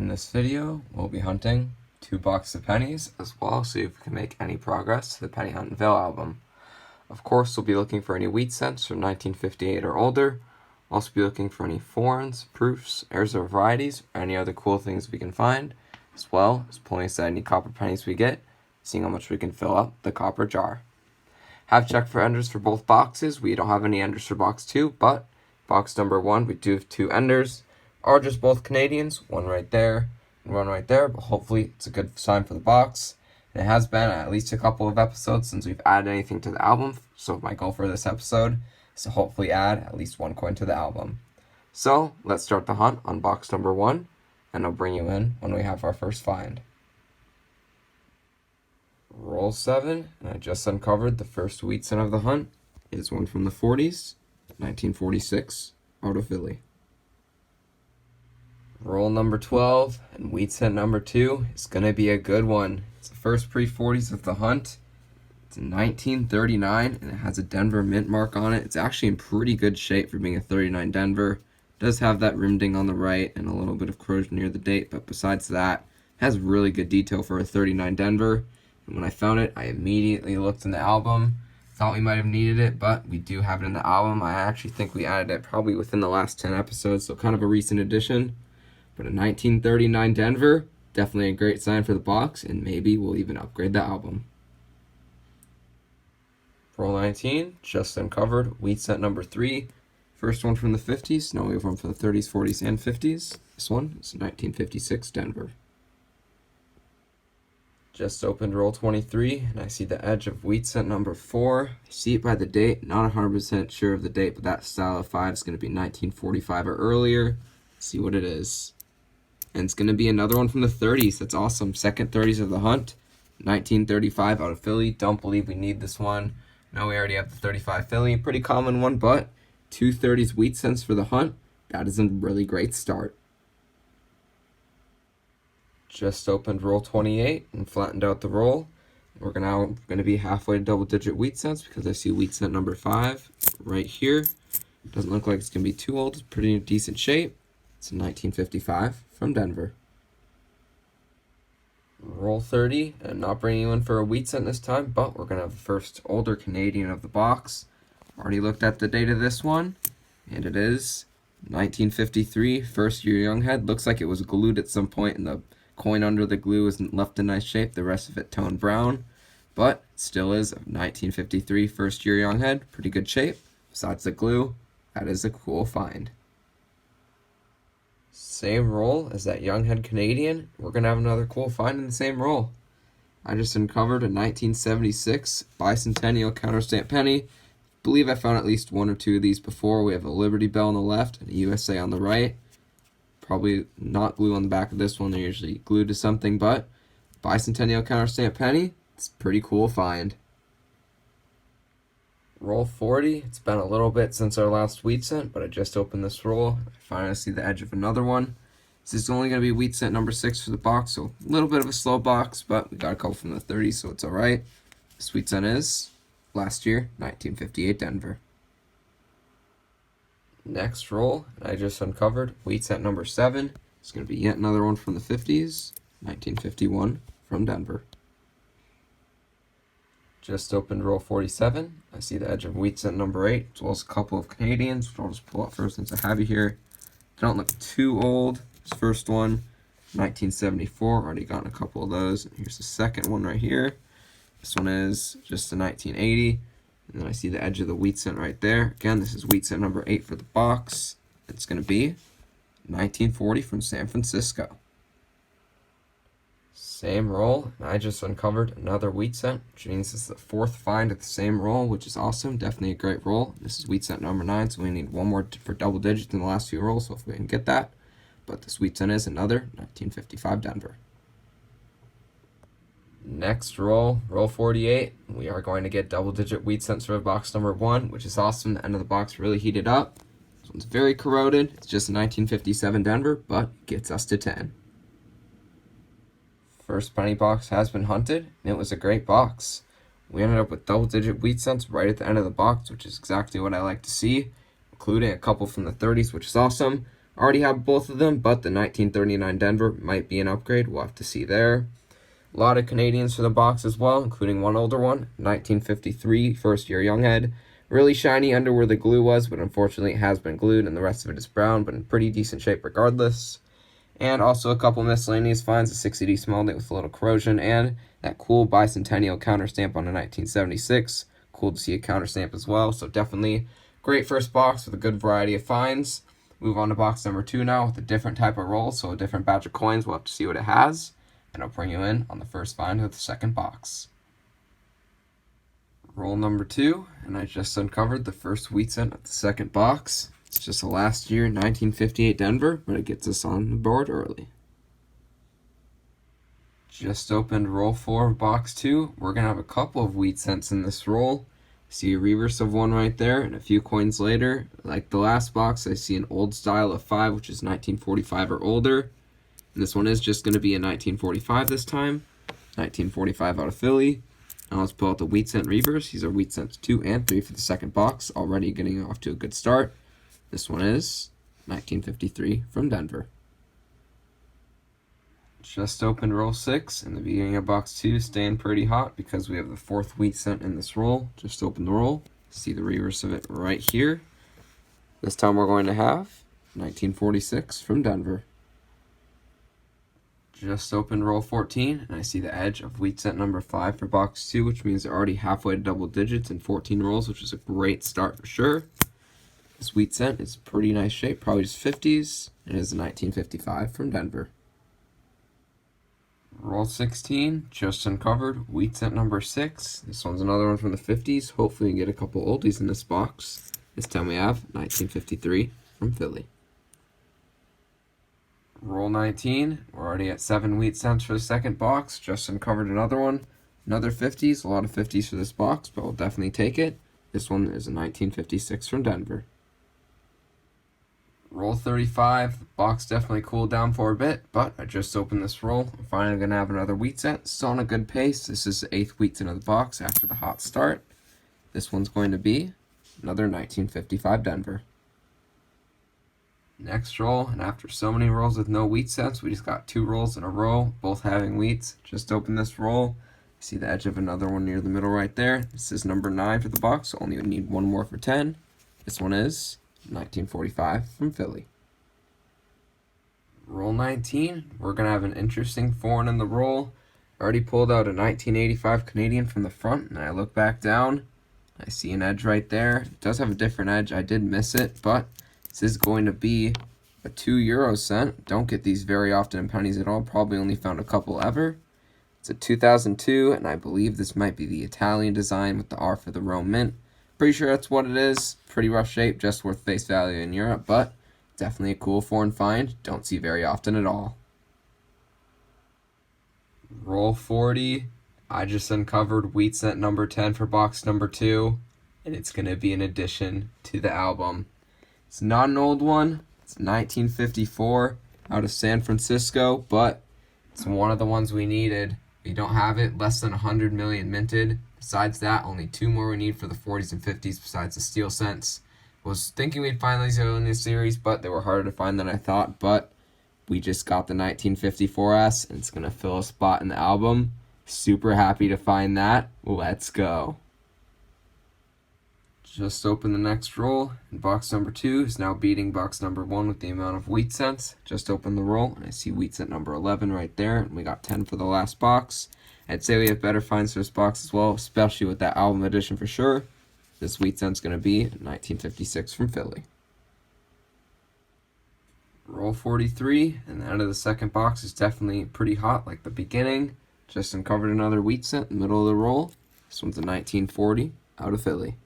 In this video, we'll be hunting 2 boxes of pennies, as well see if we can make any progress to the Penny Hunt in Vail album. Of course, we'll be looking for any wheat scents from 1958 or older. We'll also be looking for any foreigns, proofs, heirs or varieties, or any other cool things we can find, as well as pulling aside any copper pennies we get, seeing how much we can fill up the copper jar. Have checked for enders for both boxes. We don't have any enders for box 2, but box number 1, we do have 2 enders. Are just both Canadians, one right there and one right there, but hopefully it's a good sign for the box. And it has been at least a couple of episodes since we've added anything to the album, so my goal for this episode is to hopefully add at least 1 coin to the album. So let's start the hunt on box number 1, and I'll bring you in when we have our first find. Roll 7, and I just uncovered the first wheat scent of the hunt. It is one from the 40s, 1946, out of Philly. Roll number 12, and wheat scent number 2 is going to be a good one. It's the first pre-40s of the hunt. It's 1939, and it has a Denver mint mark on it. It's actually in pretty good shape for being a 39 Denver. It does have that rim ding on the right and a little bit of corrosion near the date, but besides that, it has really good detail for a 39 Denver. And when I found it, I immediately looked in the album. Thought we might have needed it, but we do have it in the album. I actually think we added it probably within the last 10 episodes, so kind of a recent addition. But a 1939 Denver, definitely a great sign for the box, and maybe we'll even upgrade the album. Roll 19, just uncovered, wheat scent number 3. First one from the 50s, now we have one from the 30s, 40s, and 50s. This one is 1956 Denver. Just opened roll 23, and I see the edge of wheat scent number 4. I see it by the date, not 100% sure of the date, but that style of 5 is going to be 1945 or earlier. Let's see what it is. And it's going to be another one from the 30s. That's awesome. Second 30s of the hunt. 1935 out of Philly. Don't believe we need this one. No, we already have the 35 Philly. Pretty common one, but 2 30s wheat scents for the hunt. That is a really great start. Just opened roll 28 and flattened out the roll. We're going to be halfway to double-digit wheat scents because I see wheat scent number 5 right here. Doesn't look like it's going to be too old. It's pretty decent shape. It's a 1955 from Denver. Roll 30, and not bringing you in for a wheat scent this time, but we're going to have the first older Canadian of the box. Already looked at the date of this one, and it is 1953, first year Younghead. Looks like it was glued at some point, and the coin under the glue isn't left in nice shape. The rest of it toned brown, but it still is a 1953 first year Younghead. Pretty good shape. Besides the glue, that is a cool find. Same roll as that Younghead Canadian. We're going to have another cool find in the same roll. I just uncovered a 1976 Bicentennial Counterstamp penny. Believe I found at least 1 or 2 of these before. We have a Liberty Bell on the left and a USA on the right. Probably not glue on the back of this one. They're usually glued to something, but Bicentennial Counterstamp penny. It's a pretty cool find. Roll 40. It's been a little bit since our last wheat scent, but I just opened this roll. I finally see the edge of another one. This is only going to be wheat scent number 6 for the box, so a little bit of a slow box, but we got a couple from the 30s, so it's alright. This wheat scent is last year, 1958 Denver. Next roll, I just uncovered wheat scent number 7. It's going to be yet another one from the 50s, 1951 from Denver. Just opened roll 47. I see the edge of wheat scent number 8, as well as a couple of Canadians, which I'll just pull out first since I have you here. They don't look too old. This first one, 1974. Already gotten a couple of those. And here's the second one right here. This one is just a 1980. And then I see the edge of the wheat scent right there. Again, this is wheat scent number 8 for the box. It's going to be 1940 from San Francisco. Same roll, and I just uncovered another wheat scent, which means it's the 4th find at the same roll, which is awesome. Definitely a great roll. This is wheat scent number 9, so we need 1 more for double digits in the last few rolls, so if we can get that. But this wheat scent is another 1955 Denver. Next roll, roll 48. We are going to get double-digit wheat scents for box number 1, which is awesome. The end of the box really heated up. This one's very corroded. It's just a 1957 Denver, but gets us to 10. First penny box has been hunted, and it was a great box. We ended up with double-digit wheat scents right at the end of the box, which is exactly what I like to see, including a couple from the 30s, which is awesome. Already have both of them, but the 1939 Denver might be an upgrade. We'll have to see there. A lot of Canadians for the box as well, including one older one, 1953 first-year Younghead. Really shiny under where the glue was, but unfortunately it has been glued, and the rest of it is brown, but in pretty decent shape regardless. And also a couple miscellaneous finds, a 60D Small-Date with a little corrosion, and that cool bicentennial counter stamp on a 1976. Cool to see a counter stamp as well, so definitely great first box with a good variety of finds. Move on to box number 2 now with a different type of roll, so a different batch of coins. We'll have to see what it has, and I'll bring you in on the first find of the second box. Roll number 2, and I just uncovered the first wheat cent of the second box. It's just a last year 1958 Denver, but it gets us on the board early. Just opened roll 4 of box 2. We're going to have a couple of wheat cents in this roll. See a reverse of one right there, and a few coins later. Like the last box, I see an old style of 5, which is 1945 or older. And this one is just going to be a 1945 this time. 1945 out of Philly. Now let's pull out the wheat cent reverse. These are wheat cents 2 and 3 for the second box. Already getting off to a good start. This one is 1953 from Denver. Just opened roll 6 in the beginning of box 2, staying pretty hot because we have the fourth wheat cent in this roll. Just open the roll, see the reverse of it right here. This time we're going to have 1946 from Denver. Just opened roll 14, and I see the edge of wheat cent number 5 for box 2, which means they're already halfway to double digits in 14 rolls, which is a great start for sure. This wheat cent is pretty nice shape, probably just 50s. It is a 1955 from Denver. Roll 16, just uncovered, wheat cent number 6. This one's another one from the 50s. Hopefully we can get a couple oldies in this box. This time we have 1953 from Philly. Roll 19, we're already at 7 wheat cents for the second box. Just uncovered another one. Another 50s, a lot of 50s for this box, but we'll definitely take it. This one is a 1956 from Denver. Roll 35, the box definitely cooled down for a bit, but I just opened this roll. I'm finally going to have another wheat cent. Still on a good pace. This is the 8th wheat cent of the box after the hot start. This one's going to be another 1955 Denver. Next roll, and after so many rolls with no wheat cents, we just got 2 rolls in a row, both having wheats. Just open this roll. See the edge of another one near the middle right there. This is number 9 for the box, so only need one more for 10. This one is 1945 from Philly. Roll 19, we're going to have an interesting foreign in the roll. I already pulled out a 1985 Canadian from the front, and I look back down. I see an edge right there. It does have a different edge. I did miss it, but this is going to be a €2 cent. Don't get these very often in pennies at all. Probably only found a couple ever. It's a 2002, and I believe this might be the Italian design with the R for the Rome Mint. Pretty sure that's what it is. Pretty rough shape, just worth face value in Europe, but definitely a cool foreign find. Don't see very often at all. Roll 40. I just uncovered wheat cent number 10 for box number 2, and it's going to be an addition to the album. It's not an old one. It's 1954 out of San Francisco, but it's one of the ones we needed. We don't have it, less than 100 million minted. Besides that, only 2 more we need for the 40s and 50s besides the steel cents. Was thinking we'd find these in this series, but they were harder to find than I thought. But we just got the 1954S, and it's going to fill a spot in the album. Super happy to find that. Let's go. Just open the next roll, and box number 2 is now beating box number 1 with the amount of wheat cents. Just open the roll, and I see wheat cent number 11 right there, and we got 10 for the last box. I'd say we have better finds for this box as well, especially with that album edition for sure. This wheat cent's going to be 1956 from Philly. Roll 43, and the end of the second box is definitely pretty hot like the beginning. Just uncovered another wheat cent in the middle of the roll. This one's a 1940 out of Philly.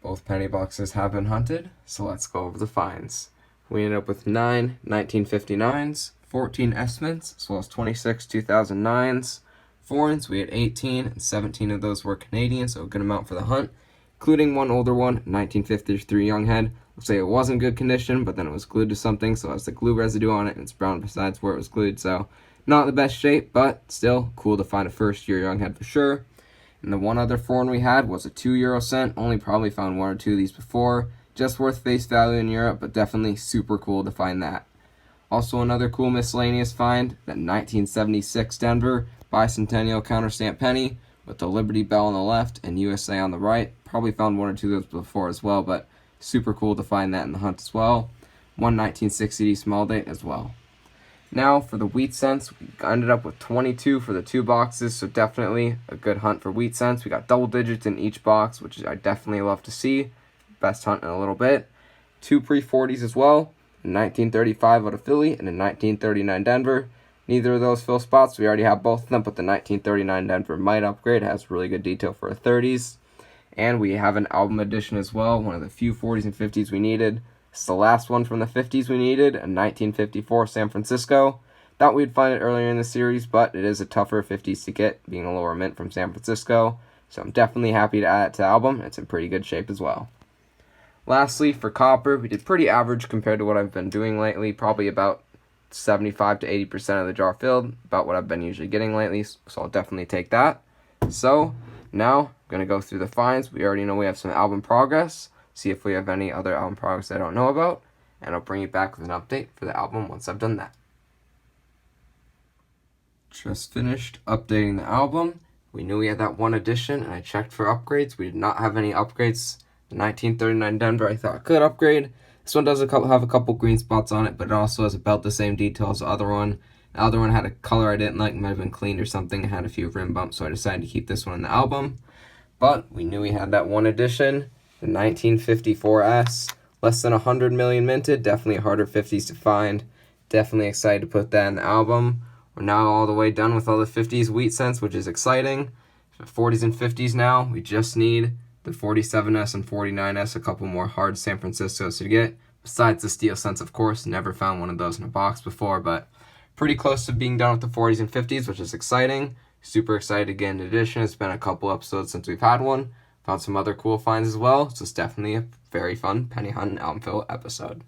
Both penny boxes have been hunted, so let's go over the finds. We ended up with 9 1959s, 14 S-mints, as well as 26 2009s. Foreigns, we had 18, and 17 of those were Canadian, so a good amount for the hunt, including one older one, 1953 Younghead. Looks like it was in good condition, but then it was glued to something, so it has the glue residue on it, and it's brown besides where it was glued, so not the best shape, but still cool to find a first-year Younghead for sure. And the one other foreign we had was a €2 cent. Only probably found 1 or 2 of these before. just worth face value in Europe, but definitely super cool to find that. Also another cool miscellaneous find, the 1976 Denver Bicentennial counterstamp penny with the Liberty Bell on the left and USA on the right. Probably found one or two of those before as well, but super cool to find that in the hunt as well. One 1960 small date as well. Now for the wheat cents, we ended up with 22 for the 2 boxes, so definitely a good hunt for wheat cents. We got double digits in each box, which I definitely love to see. Best hunt in a little bit. 2 pre-40s as well, a 1935 out of Philly and a 1939 Denver. Neither of those fill spots. We already have both of them, but the 1939 Denver might upgrade. It has really good detail for a 30s. And we have an album edition as well, one of the few 40s and 50s we needed. It's the last one from the 50s we needed, a 1954 San Francisco. Thought we'd find it earlier in the series, but it is a tougher 50s to get, being a lower mint from San Francisco. So I'm definitely happy to add it to the album. It's in pretty good shape as well. Lastly, for copper, we did pretty average compared to what I've been doing lately. Probably about 75 to 80% of the jar filled, about what I've been usually getting lately. So I'll definitely take that. So now I'm going to go through the finds. We already know we have some album progress. See if we have any other album progress I don't know about, and I'll bring you back with an update for the album once I've done that. Just finished updating the album. We knew we had that one edition, and I checked for upgrades. We did not have any upgrades. The 1939 Denver I thought could upgrade. This one does have a couple green spots on it, but it also has about the same detail as the other one. The other one had a color I didn't like, might have been cleaned or something. It had a few rim bumps, so I decided to keep this one in the album. But we knew we had that one edition. The 1954S, less than 100 million minted, definitely harder 50s to find. Definitely excited to put that in the album. We're now all the way done with all the 50s wheat cents, which is exciting. For 40s and 50s now, we just need the 47S and 49S, a couple more hard San Franciscos to get. Besides the steel cents, of course, never found one of those in a box before, but pretty close to being done with the 40s and 50s, which is exciting. Super excited to get an edition. It's been a couple episodes since we've had one. Found some other cool finds as well, so it's definitely a very fun penny hunt and album fill episode.